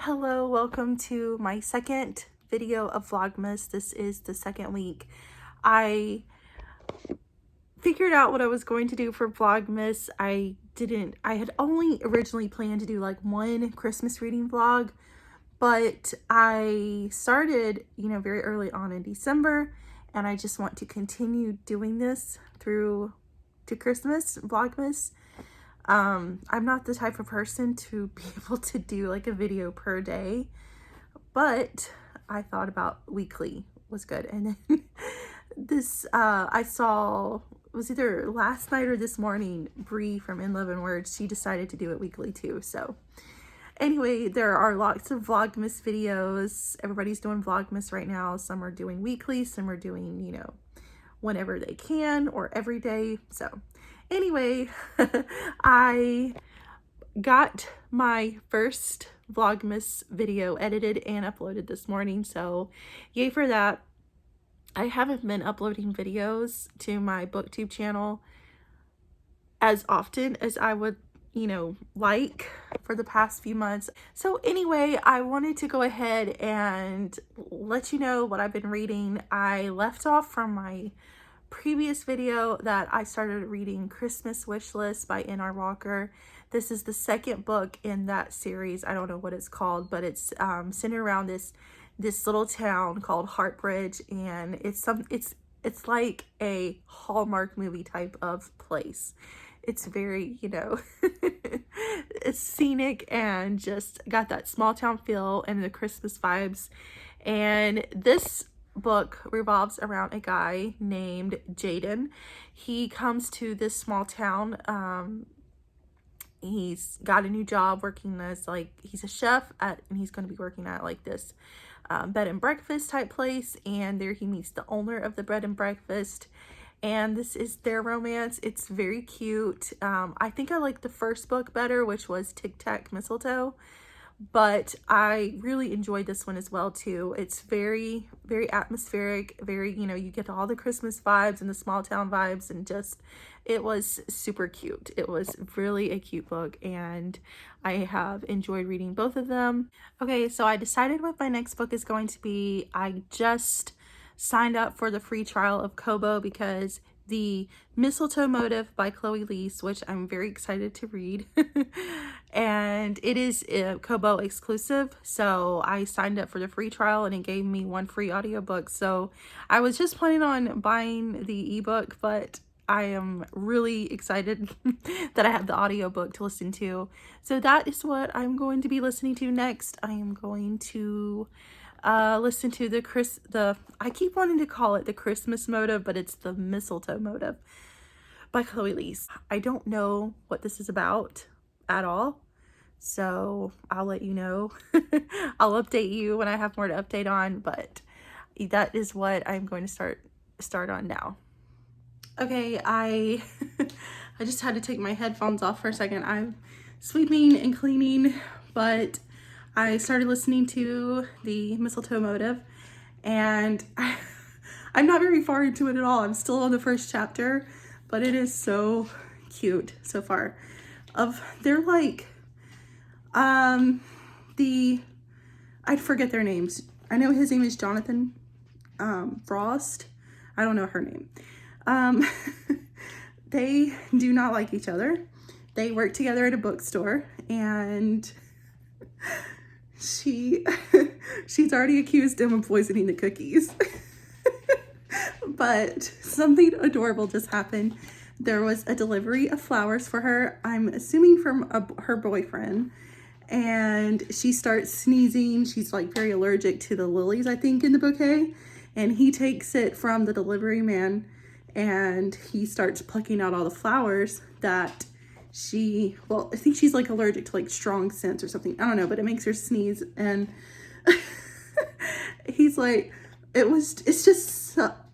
Hello, welcome to my second video of Vlogmas. This is the second week. I figured out what I was going to do for Vlogmas. I had only originally planned to do like one Christmas reading vlog, but I started, very early on in December, and I just want to continue doing this through to Christmas Vlogmas. I'm not the type of person to be able to do like a video per day, but I thought about weekly was good. And then this, I saw, it was either last night or this morning, Bree from In Love and Words, she decided to do it weekly too. So anyway, there are lots of Vlogmas videos. Everybody's doing Vlogmas right now. Some are doing weekly, some are doing, whenever they can or every day. So anyway, I got my first Vlogmas video edited and uploaded this morning, so yay for that. I haven't been uploading videos to my booktube channel as often as I would, like for the past few months. So anyway, I wanted to go ahead and let you know what I've been reading. I left off from my previous video that I started reading Christmas Wish List by N.R. Walker. This is the second book in that series. I don't know what it's called, but it's centered around this little town called Heartbridge, and it's like a Hallmark movie type of place. It's very, it's scenic and just got that small town feel and the Christmas vibes. And this book revolves around a guy named Jaden. He comes to this small town. He's got a new job working as he's a chef and he's going to be working at this bed and breakfast type place, and there he meets the owner of the bed and breakfast, and this is their romance. It's very cute. I think I like the first book better, which was Tic Tac Mistletoe, but I really enjoyed this one as well too. It's very, very atmospheric, very, you get all the Christmas vibes and the small town vibes, and just, it was super cute. It was really a cute book, and I have enjoyed reading both of them. Okay, so I decided what my next book is going to be. I just signed up for the free trial of Kobo because the Mistletoe Motive by Chloe Liese, which I'm very excited to read, and it is a Kobo exclusive, so I signed up for the free trial and it gave me one free audiobook. So I was just planning on buying the ebook, but I am really excited that I have the audiobook to listen to. So that is what I'm going to be listening to next. I am going to listen to I keep wanting to call it the Christmas Motive, but it's the Mistletoe Motive by Chloe Liese. I don't know what this is about at all, so I'll let you know. I'll update you when I have more to update on, but that is what I'm going to start on now. Okay, I just had to take my headphones off for a second. I'm sweeping and cleaning, but I started listening to the Mistletoe Motive, and I'm not very far into it at all. I'm still on the first chapter, but it is so cute so far. They're like I forget their names. I know his name is Jonathan Frost. I don't know her name. They do not like each other. They work together at a bookstore, and she's already accused him of poisoning the cookies. But something adorable just happened. There was a delivery of flowers for her, I'm assuming from her boyfriend, and she starts sneezing. She's like very allergic to the lilies, I think, in the bouquet, and he takes it from the delivery man, and he starts plucking out all the flowers that I think she's like allergic to like strong scents or something. I don't know, but it makes her sneeze, and he's like,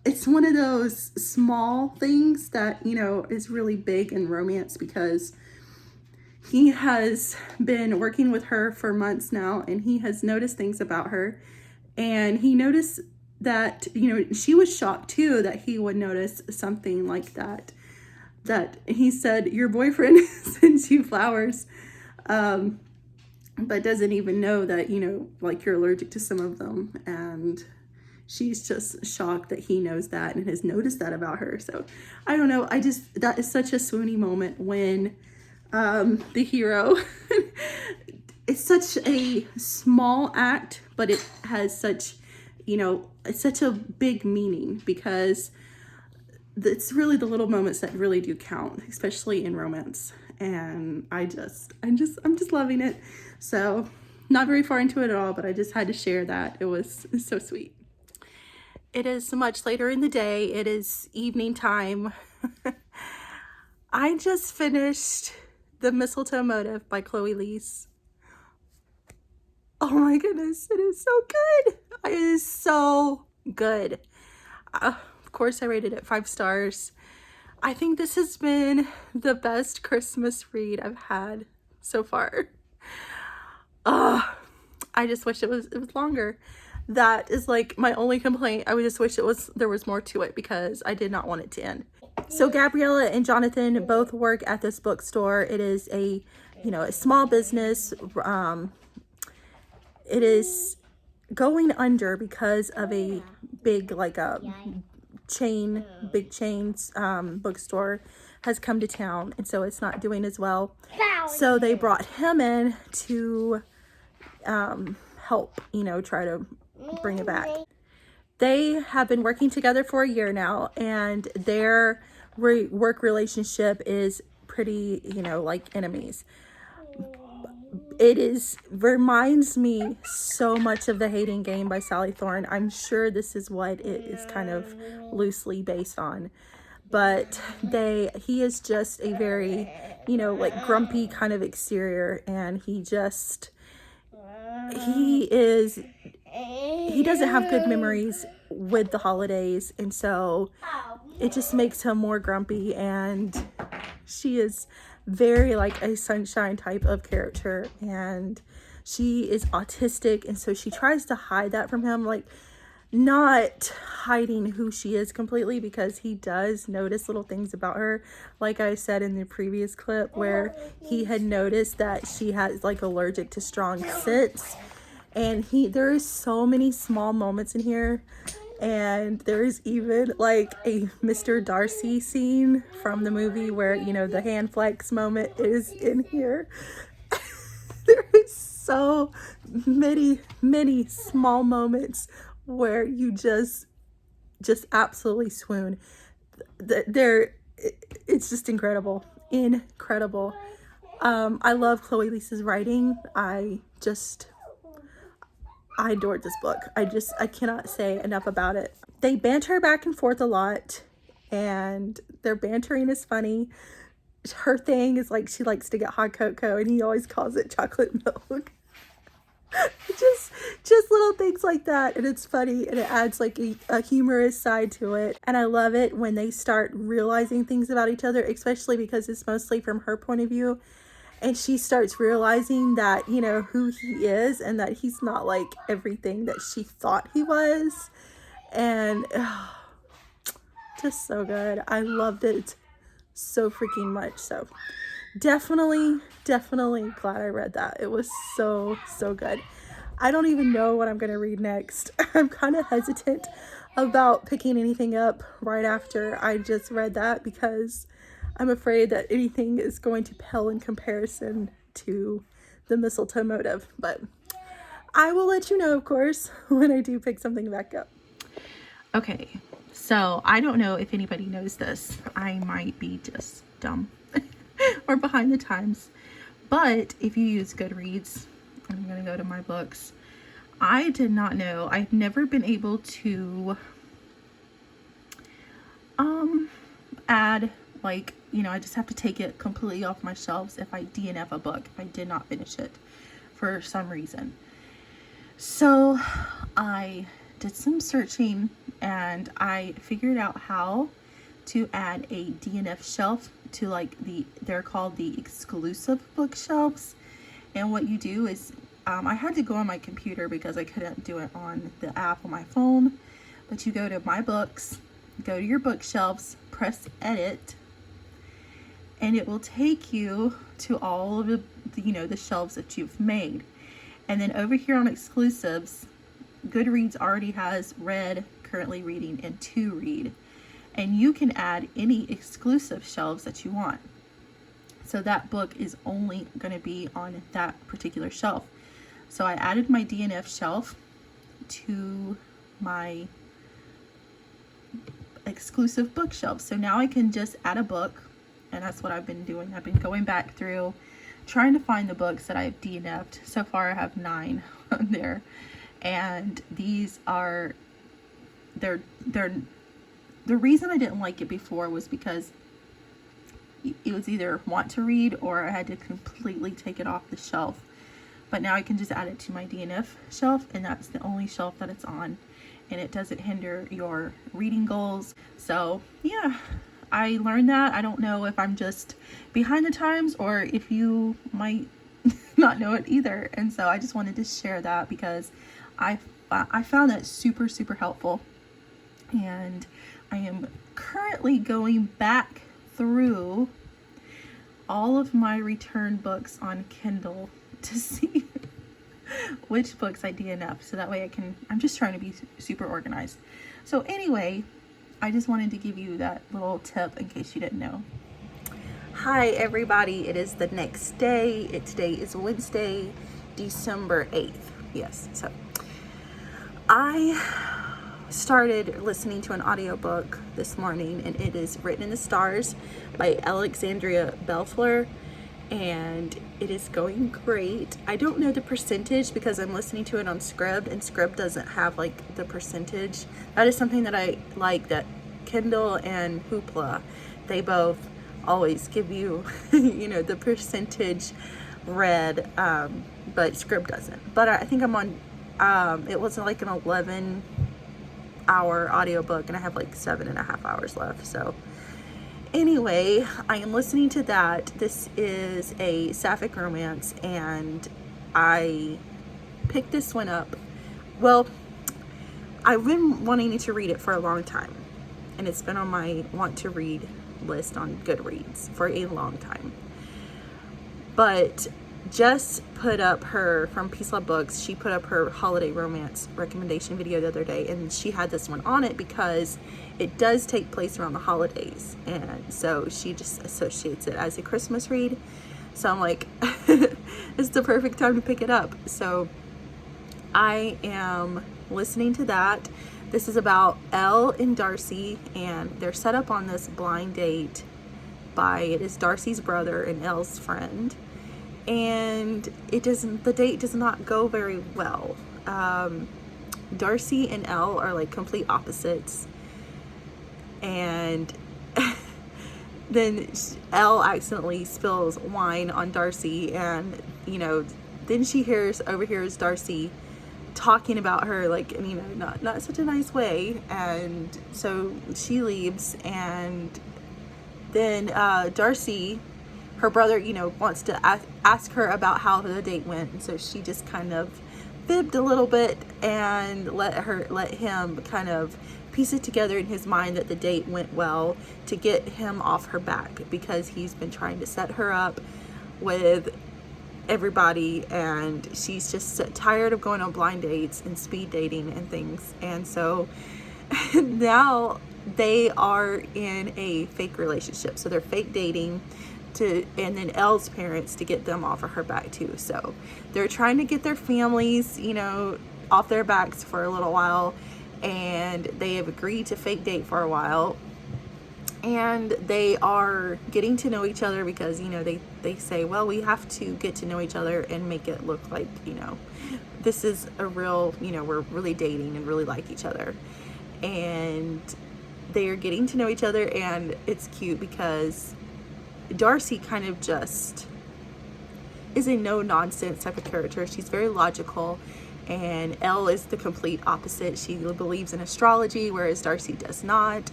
it's one of those small things that, you know, is really big in romance, because he has been working with her for months now, and he has noticed things about her, and he noticed that, you know, she was shocked too that he would notice something like that. That he said, your boyfriend sends you flowers, but doesn't even know that, you know, like you're allergic to some of them. And she's just shocked that he knows that and has noticed that about her. So I don't know. That is such a swoony moment when the hero, it's such a small act, but it has such, you know, it's such a big meaning, because it's really the little moments that really do count, especially in romance. And I'm just loving it. So not very far into it at all, but I just had to share that. It was so sweet. It is much later in the day. It is evening time. I just finished the Mistletoe motif by Chloe Liese. Oh my goodness, it is so good. It is so good. Of course, I rated it 5 stars. I think this has been the best Christmas read I've had so far. I just wish it was longer. That is like my only complaint. I would just wish there was more to it, because I did not want it to end. So Gabriella and Jonathan both work at this bookstore. It is a small business. It is going under because of a big big chains bookstore has come to town, and so it's not doing as well. So they brought him in to help, you know, try to bring it back. They have been working together for a year now, and their work relationship is pretty, you know, like enemies. It reminds me so much of The Hating Game by Sally Thorne. I'm sure this is what it is kind of loosely based on. But he is just a very, you know, like grumpy kind of exterior, and he doesn't have good memories with the holidays, and so it just makes him more grumpy. And she is very like a sunshine type of character, and she is autistic, and so she tries to hide that from him, like not hiding who she is completely, because he does notice little things about her, like I said in the previous clip, where he had noticed that she has like allergic to strong scents. And there is so many small moments in here. And there is even like a Mr. Darcy scene from the movie where, you know, the hand flex moment is in here. There is so many small moments where you just absolutely swoon. It's just incredible. I love Chloe Liese's writing. I adored this book. I cannot say enough about it. They banter back and forth a lot, and their bantering is funny. Her thing is like she likes to get hot cocoa, and he always calls it chocolate milk. just little things like that, and it's funny, and it adds like a humorous side to it. And I love it when they start realizing things about each other, especially because it's mostly from her point of view. And she starts realizing that, you know, who he is, and that he's not like everything that she thought he was. And just so good. I loved it so freaking much. So definitely glad I read that. It was so good. I don't even know what I'm going to read next. I'm kind of hesitant about picking anything up right after I just read that because I'm afraid that anything is going to pale in comparison to the Mistletoe motive. But I will let you know, of course, when I do pick something back up. Okay, so I don't know if anybody knows this. I might be just dumb or behind the times. But if you use Goodreads, I'm going to go to my books. I did not know. I've never been able to add, like, you know, I just have to take it completely off my shelves if I DNF a book, if I did not finish it for some reason. So I did some searching and I figured out how to add a DNF shelf to, like, they're called the exclusive bookshelves. And what you do is, I had to go on my computer because I couldn't do it on the app on my phone, but you go to My Books, go to your bookshelves, press edit, and it will take you to all of the, you know, the shelves that you've made. And then over here on exclusives, Goodreads already has read, currently reading, and to read. And you can add any exclusive shelves that you want. So that book is only going to be on that particular shelf. So I added my DNF shelf to my exclusive bookshelf. So now I can just add a book, and that's what I've been doing. I've been going back through trying to find the books that I've DNF'd. So far I have 9 on there. And these are, the reason I didn't like it before was because it was either want to read or I had to completely take it off the shelf. But now I can just add it to my DNF shelf, and that's the only shelf that it's on, and it doesn't hinder your reading goals. So yeah, I learned that. I don't know if I'm just behind the times or if you might not know it either. And so I just wanted to share that because I found that super helpful. And I am currently going back through all of my return books on Kindle to see which books I DNF, so that way I'm just trying to be super organized. So anyway, I just wanted to give you that little tip in case you didn't know. Hi everybody, it is the next day. Today is Wednesday, December 8th. Yes, so I started listening to an audiobook this morning, and it is Written in the Stars by Alexandria Bellefleur, and it is going great. I don't know the percentage because I'm listening to it on Scribd, and Scribd doesn't have like the percentage. That is something that I like, that Kindle and Hoopla, they both always give you you know, the percentage read, but Scribd doesn't. But I think I'm on it was like an 11-hour audiobook, and I have like 7.5 hours left. So anyway, I am listening to that. This is a sapphic romance, and I picked this one up. Well, I've been wanting to read it for a long time, and it's been on my want to read list on Goodreads for a long time. But Jess put up from Peace Love Books, she put up her holiday romance recommendation video the other day, and she had this one on it because it does take place around the holidays, and so she just associates it as a Christmas read. So I'm like, it's the perfect time to pick it up. So I am listening to that. This is about Elle and Darcy, and they're set up on this blind date it is Darcy's brother and Elle's friend. And the date does not go very well. Darcy and Elle are like complete opposites. And then Elle accidentally spills wine on Darcy, and, you know, then she overhears Darcy talking about her, like, you know, not such a nice way. And so she leaves, and then Darcy, her brother, you know, wants to ask her about how the date went, and so she just kind of fibbed a little bit and let him kind of piece it together in his mind that the date went well to get him off her back, because he's been trying to set her up with everybody, and she's just tired of going on blind dates and speed dating and things. And so now they are in a fake relationship, so they're fake dating and then Elle's parents to get them off of her back too. So they're trying to get their families, you know, off their backs for a little while, and they have agreed to fake date for a while, and they are getting to know each other because, you know, they say, well, we have to get to know each other and make it look like, you know, this is a real, you know, we're really dating and really like each other. And they are getting to know each other, and it's cute because Darcy kind of just is a no-nonsense type of character. She's very logical, and Elle is the complete opposite. She believes in astrology, whereas Darcy does not,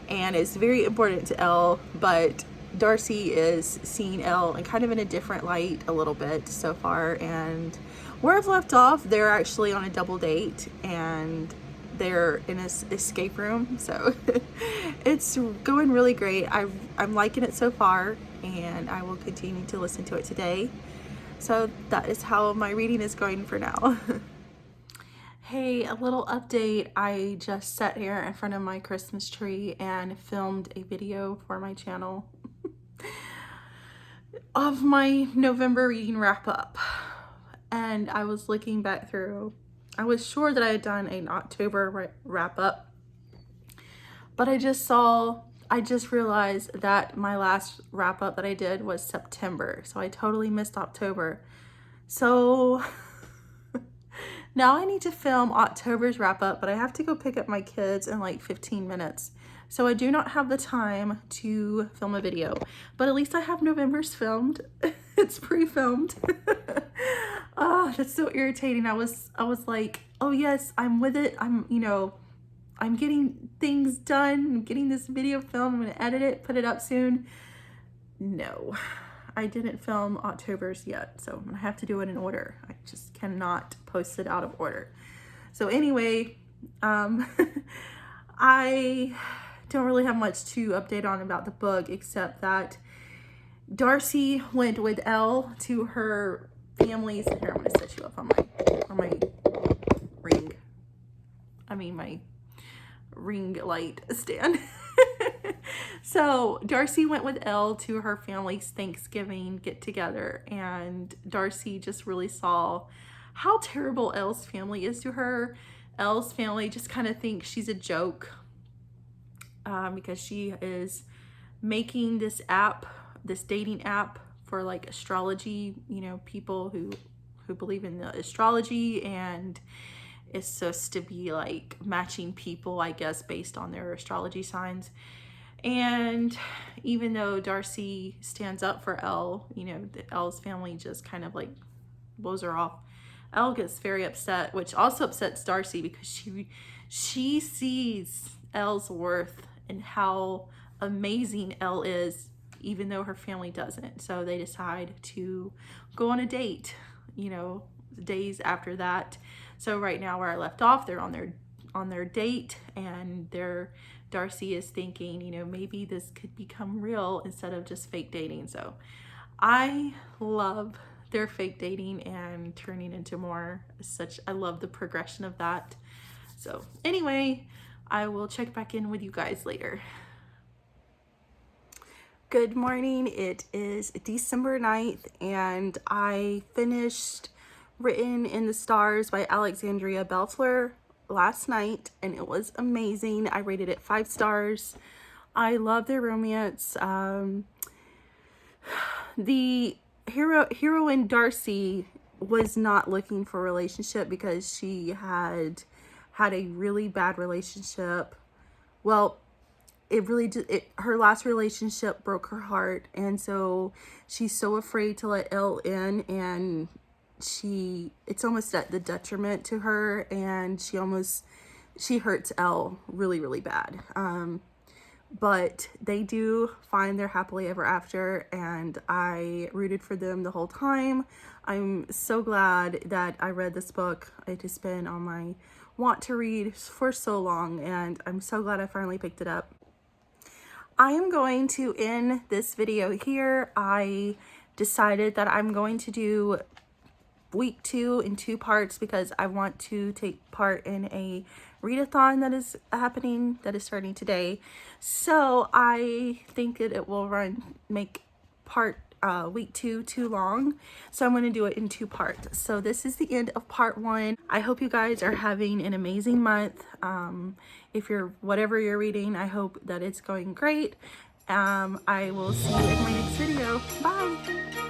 and it's very important to Elle, but Darcy is seeing Elle and kind of in a different light a little bit so far. And where I've left off, they're actually on a double date, and they're in an escape room, so it's going really great. I'm liking it so far, and I will continue to listen to it today. So that is how my reading is going for now. Hey, a little update. I just sat here in front of my Christmas tree and filmed a video for my channel of my November reading wrap up, and I was looking back through. I was sure that I had done an October wrap up, but I just realized that my last wrap up that I did was September. So I totally missed October. So now I need to film October's wrap up, but I have to go pick up my kids in like 15 minutes. So I do not have the time to film a video, but at least I have November's filmed. It's pre-filmed. Oh, that's so irritating. I was like, oh yes, I'm with it. I'm getting things done. I'm getting this video filmed. I'm gonna edit it, put it up soon. No, I didn't film October's yet, so I'm gonna have to do it in order. I just cannot post it out of order. So anyway, I don't really have much to update on about the book, except that Darcy went with Elle to her family's. Here, I'm gonna set you up on my ring. My ring light stand. So Darcy went with Elle to her family's Thanksgiving get together, and Darcy just really saw how terrible Elle's family is to her. Elle's family just kind of thinks she's a joke, because she is making this dating app for like astrology, you know, people who believe in the astrology, and it's supposed to be like matching people, I guess, based on their astrology signs. And even though Darcy stands up for Elle, you know, Elle's family just kind of like blows her off. Elle gets very upset, which also upsets Darcy, because she sees Elle's worth and how amazing Elle is, even though her family doesn't. So they decide to go on a date, you know, days after that. So right now, where I left off, they're on their date, and Darcy is thinking, you know, maybe this could become real instead of just fake dating. So I love their fake dating and turning into more. I love the progression of that. So anyway, I will check back in with you guys later. Good morning. It is December 9th, and I finished Written in the Stars by Alexandria Bellefleur last night, and it was amazing. I rated it 5 stars. I love their romance. The heroine Darcy was not looking for a relationship because she had a really bad relationship. Well, her last relationship broke her heart, and so she's so afraid to let Elle in, and it's almost at the detriment to her, and she hurts Elle really, really bad. but they do find their happily ever after, and I rooted for them the whole time. I'm so glad that I read this book. It has been on my want to read for so long, and I'm so glad I finally picked it up. I am going to end this video here. I decided that I'm going to do week 2 in 2 parts because I want to take part in a readathon that is happening, that is starting today. So I think that it will make week 2 too long, so I'm going to do it in 2 parts. So this is the end of part 1. I hope you guys are having an amazing month. If you're whatever you're reading, I hope that it's going great. I will see you in my next video. Bye.